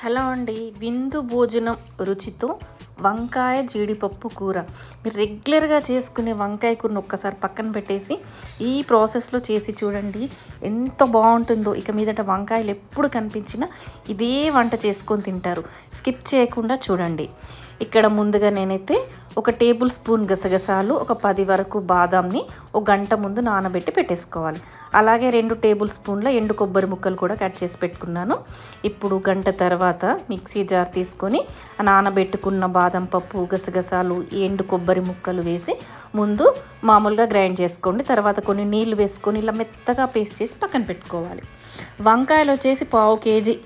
Hello అండి, విందు భోజనం రుచితో వంకాయ జీడిపప్పు కూర. మీరు రెగ్యులర్గా చేసుకునే వంకాయ కూరను ఒక్కసారి పక్కన పెట్టేసి ఈ ప్రాసెస్లో చేసి చూడండి, ఎంత బాగుంటుందో. ఇక మీదట వంకాయలు ఎప్పుడు కనిపించినా ఇదే వంట చేసుకొని తింటారు. స్కిప్ చేయకుండా చూడండి. ఇక్కడ ముందుగా నేనైతే 1 టేబుల్ స్పూన్ గసగసాలు, ఒక 10 వరకు బాదాంని 1 గంట ముందు నానబెట్టి పెట్టేసుకోవాలి. అలాగే 2 టేబుల్ స్పూన్ల ఎండు కొబ్బరి ముక్కలు కూడా కట్ చేసి పెట్టుకున్నాను. ఇప్పుడు గంట తర్వాత మిక్సీ జార్ తీసుకొని నానబెట్టుకున్న బాదం పప్పు, గసగసాలు, ఎండు కొబ్బరి ముక్కలు వేసి ముందు మామూలుగా గ్రైండ్ చేసుకోండి. తర్వాత కొన్ని నీళ్లు వేసుకొని ఇలా మెత్తగా పేస్ట్ చేసి పక్కన పెట్టుకోవాలి. వంకాయలు వచ్చేసి 1/2 కేజీ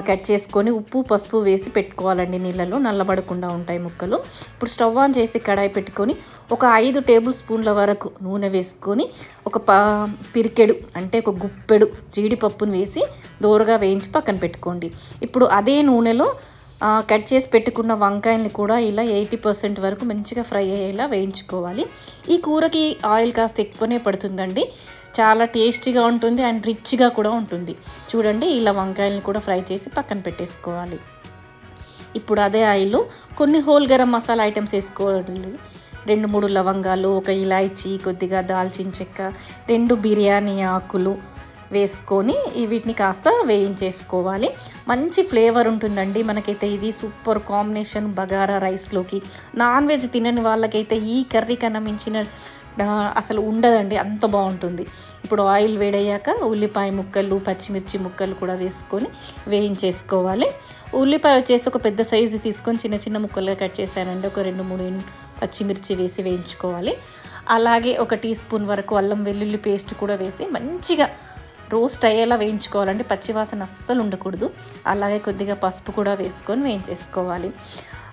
కట్ చేసుకొని ఉప్పు పసుపు వేసి పెట్టుకోవాలండి. నీళ్ళలో నల్లబడకుండా ఉంటాయి ముక్కలు. ఇప్పుడు స్టవ్ ఆన్ చేసి కడాయి పెట్టుకొని ఒక 5 టేబుల్ స్పూన్ల వరకు నూనె వేసుకొని ఒక పిరికెడు అంటే ఒక గుప్పెడు జీడిపప్పును వేసి దోరగా వేయించి పక్కన పెట్టుకోండి. ఇప్పుడు అదే నూనెలో కట్ చేసి పెట్టుకున్న వంకాయల్ని కూడా ఇలా 80% వరకు మంచిగా ఫ్రై అయ్యేలా వేయించుకోవాలి. ఈ కూరకి ఆయిల్ కాస్త ఎక్కువనే పడుతుందండి. చాలా టేస్టీగా ఉంటుంది అండ్ రిచ్గా కూడా ఉంటుంది. చూడండి, ఇలా వంకాయలను కూడా ఫ్రై చేసి పక్కన పెట్టేసుకోవాలి. ఇప్పుడు అదే ఆయిల్లో కొన్ని హోల్ గరం మసాలా ఐటమ్స్ వేసుకోవాలి. 2-3 లవంగాలు, 1 ఇలాచీ, కొద్దిగా దాల్చిన చెక్క, 2 బిర్యానీ ఆకులు వేసుకొని వీటిని కాస్త వేయించేసుకోవాలి. మంచి ఫ్లేవర్ ఉంటుందండి. మనకైతే ఇది సూపర్ కాంబినేషన్ బగారా రైస్లోకి. నాన్ వెజ్ తినని వాళ్ళకైతే ఈ కర్రీ కన్నా మించిన అసలు ఉండదండి, అంత బాగుంటుంది. ఇప్పుడు ఆయిల్ వేడయ్యాక ఉల్లిపాయ ముక్కలు, పచ్చిమిర్చి ముక్కలు కూడా వేసుకొని వేయించేసుకోవాలి. ఉల్లిపాయ వచ్చేసి ఒక పెద్ద సైజు తీసుకొని చిన్న చిన్న ముక్కలుగా కట్ చేశానండి. ఒక 2-3 పచ్చిమిర్చి వేసి వేయించుకోవాలి. అలాగే 1 టీ స్పూన్ వరకు అల్లం వెల్లుల్లి పేస్ట్ కూడా వేసి మంచిగా రోస్ట్ అయ్యేలా వేయించుకోవాలండి. పచ్చివాసన అస్సలు ఉండకూడదు. అలాగే కొద్దిగా పసుపు కూడా వేసుకొని వేయించేసుకోవాలి.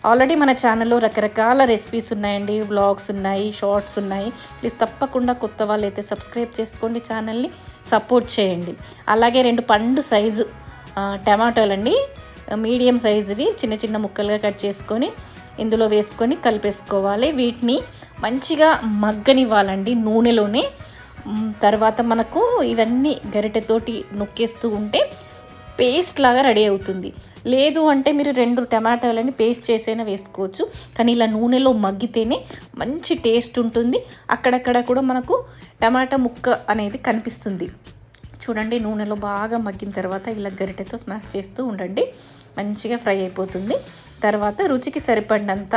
ఆల్రెడీ మన ఛానల్లో రకరకాల రెసిపీస్ ఉన్నాయండి, వ్లాగ్స్ ఉన్నాయి, షార్ట్స్ ఉన్నాయి. ప్లీజ్ తప్పకుండా కొత్త వాళ్ళు అయితే సబ్స్క్రైబ్ చేసుకోండి, ఛానల్ని సపోర్ట్ చేయండి. అలాగే 2 పండు సైజు టమాటాలండి, మీడియం సైజువి చిన్న చిన్న ముక్కలుగా కట్ చేసుకొని ఇందులో వేసుకొని కలిపేసుకోవాలి. వీటిని మంచిగా మగ్గనివ్వాలండి నూనెలోనే. తర్వాత మనకు ఇవన్నీ గరిటెతోటి నొక్కేస్తూ ఉంటే పేస్ట్ లాగా రెడీ అవుతుంది. లేదు అంటే మీరు 2 టమాటాలని పేస్ట్ చేసైనా వేసుకోవచ్చు. కానీ ఇలా నూనెలో మగ్గితేనే మంచి టేస్ట్ ఉంటుంది. అక్కడక్కడ కూడా మనకు టమాటా ముక్క అనేది కనిపిస్తుంది. చూడండి, నూనెలో బాగా మగ్గిన తర్వాత ఇలా గరిటెతో స్మాష్ చేస్తూ ఉండండి. మంచిగా ఫ్రై అయిపోతుంది. తర్వాత రుచికి సరిపడినంత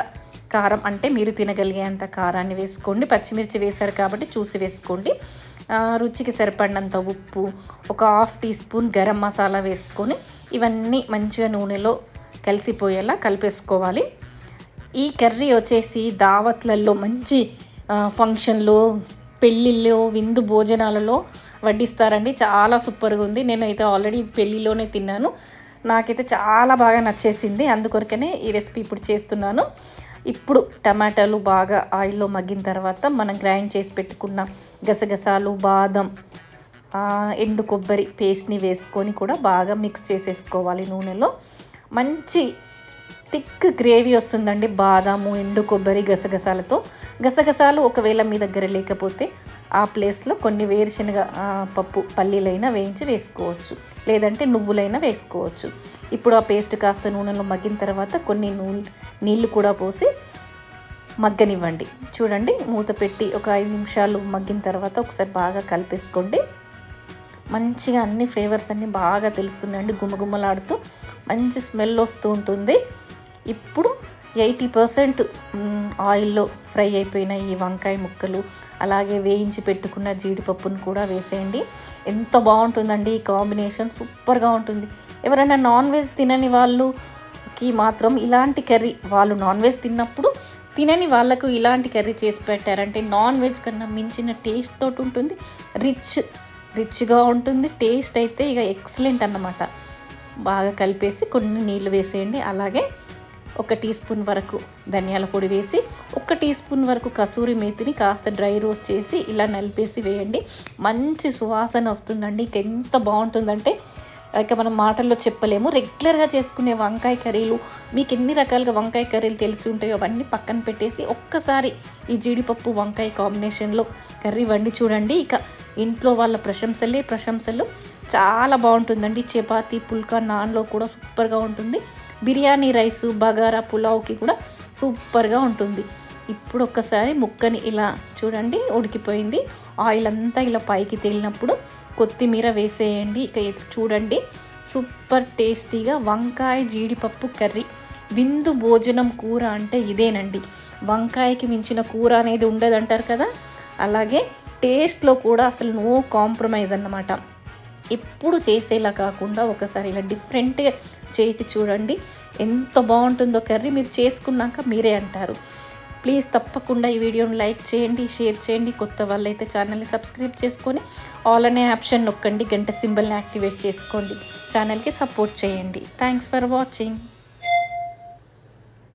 కారం, అంటే మీరు తినగలిగేంత కారాన్ని వేసుకోండి. పచ్చిమిర్చి వేశారు కాబట్టి చూసి వేసుకోండి. రుచికి సరిపడినంత ఉప్పు, ఒక 1/2 టీ స్పూన్ గరం మసాలా వేసుకొని ఇవన్నీ మంచిగా నూనెలో కలిసిపోయేలా కలిపేసుకోవాలి. ఈ కర్రీ వచ్చేసి దావత్లలో, మంచి ఫంక్షన్లో, పెళ్ళిళ్ళలో, విందు భోజనాలలో వడ్డిస్తారండి. చాలా సూపర్గా ఉంది. నేనైతే ఆల్రెడీ పెళ్ళిలోనే తిన్నాను. నాకైతే చాలా బాగా నచ్చేసింది. అందుకొరకనే ఈ రెసిపీ ఇప్పుడు చేస్తున్నాను. ఇప్పుడు టమాటాలు బాగా ఆయిల్లో మగ్గిన తర్వాత మనం గ్రైండ్ చేసి పెట్టుకున్న గసగసాలు, బాదం, ఎండు కొబ్బరి పేస్ట్ని వేసుకొని కూడా బాగా మిక్స్ చేసేసుకోవాలి నూనెలో. మంచి థిక్ గ్రేవీ వస్తుందండి బాదాము, ఎండు కొబ్బరి, గసగసాలతో. గసగసాలు ఒకవేళ మీ దగ్గర లేకపోతే ఆ ప్లేస్లో కొన్ని వేరుశనగ పప్పు పల్లీలైనా వేయించి వేసుకోవచ్చు, లేదంటే నువ్వులైనా వేసుకోవచ్చు. ఇప్పుడు ఆ పేస్ట్ కాస్త నూనెలో మగ్గిన తర్వాత కొన్ని నీళ్ళు కూడా పోసి మగ్గనివ్వండి. చూడండి, మూత పెట్టి ఒక 5 నిమిషాలు మగ్గిన తర్వాత ఒకసారి బాగా కలిపేసుకోండి. మంచిగా అన్ని ఫ్లేవర్స్ అన్నీ బాగా తెలుస్తున్నాయండి. గుమగుమలాడుతూ మంచి స్మెల్ వస్తూ ఉంటుంది. ఇప్పుడు 80% ఆయిల్లో ఫ్రై అయిపోయిన ఈ వంకాయ ముక్కలు, అలాగే వేయించి పెట్టుకున్న జీడిపప్పును కూడా వేసేయండి. ఎంత బాగుంటుందండి ఈ కాంబినేషన్, సూపర్గా ఉంటుంది. ఎవరైనా నాన్ వెజ్ తినని వాళ్ళకి మాత్రం ఇలాంటి కర్రీ, వాళ్ళు నాన్ వెజ్ తిన్నప్పుడు తినని వాళ్ళకు ఇలాంటి కర్రీ చేసి పెట్టారంటే నాన్ వెజ్ కన్నా మించిన టేస్ట్ తోటి ఉంటుంది. రిచ్గా ఉంటుంది. టేస్ట్ అయితే ఇక ఎక్సలెంట్ అన్నమాట. బాగా కలిపేసి కొన్ని నీళ్ళు వేసేయండి. అలాగే 1 టీ స్పూన్ వరకు ధనియాల పొడి వేసి 1 టీ స్పూన్ వరకు కసూరి మేతిని కాస్త డ్రై రోస్ట్ చేసి ఇలా నలిపేసి వేయండి. మంచి సువాసన వస్తుందండి. ఎంత బాగుంటుందంటే ఇక మనం మాటల్లో చెప్పలేము. రెగ్యులర్గా చేసుకునే వంకాయ కర్రీలు, మీకు ఎన్ని రకాలుగా వంకాయ కర్రీలు తెలిసి ఉంటాయో అవన్నీ పక్కన పెట్టేసి ఒక్కసారి ఈ జీడిపప్పు వంకాయ కాంబినేషన్లో కర్రీ వండి చూడండి. ఇక ఇంట్లో వాళ్ళ ప్రశంసలు. చాలా బాగుంటుందండి. చపాతీ, పుల్కా, నాన్లో కూడా సూపర్గా ఉంటుంది. బిర్యానీ రైస్, బగారా, పులావ్కి కూడా సూపర్గా ఉంటుంది. ఇప్పుడు ఒక్కసారి ముక్కని ఇలా చూడండి, ఉడికిపోయింది. ఆయిల్ అంతా ఇలా పైకి తేలినప్పుడు కొత్తిమీర వేసేయండి. ఇక చూడండి, సూపర్ టేస్టీగా వంకాయ జీడిపప్పు కర్రీ. విందు భోజనం కూర అంటే ఇదేనండి. వంకాయకి మించిన కూర అనేది ఉండదంటారు కదా, అలాగే టేస్ట్లో కూడా అసలు నో కాంప్రమైజ్ అన్నమాట. ఎప్పుడు చేసేలా కాకుండా ఒకసారి ఇలా డిఫరెంట్గా చేసి చూడండి, ఎంత బాగుంటుందో కర్రీ. మీరు చేసుకున్నాక మీరే అంటారు. ప్లీజ్ తప్పకుండా ఈ వీడియోని లైక్ చేయండి, షేర్ చేయండి. కొత్త వాళ్ళైతే ఛానల్ని సబ్స్క్రైబ్ చేసుకొని ఆల్ అనే ఆప్షన్ నొక్కండి, గంట సింబల్ని యాక్టివేట్ చేసుకోండి. ఛానల్కి సపోర్ట్ చేయండి. Thanks for watching.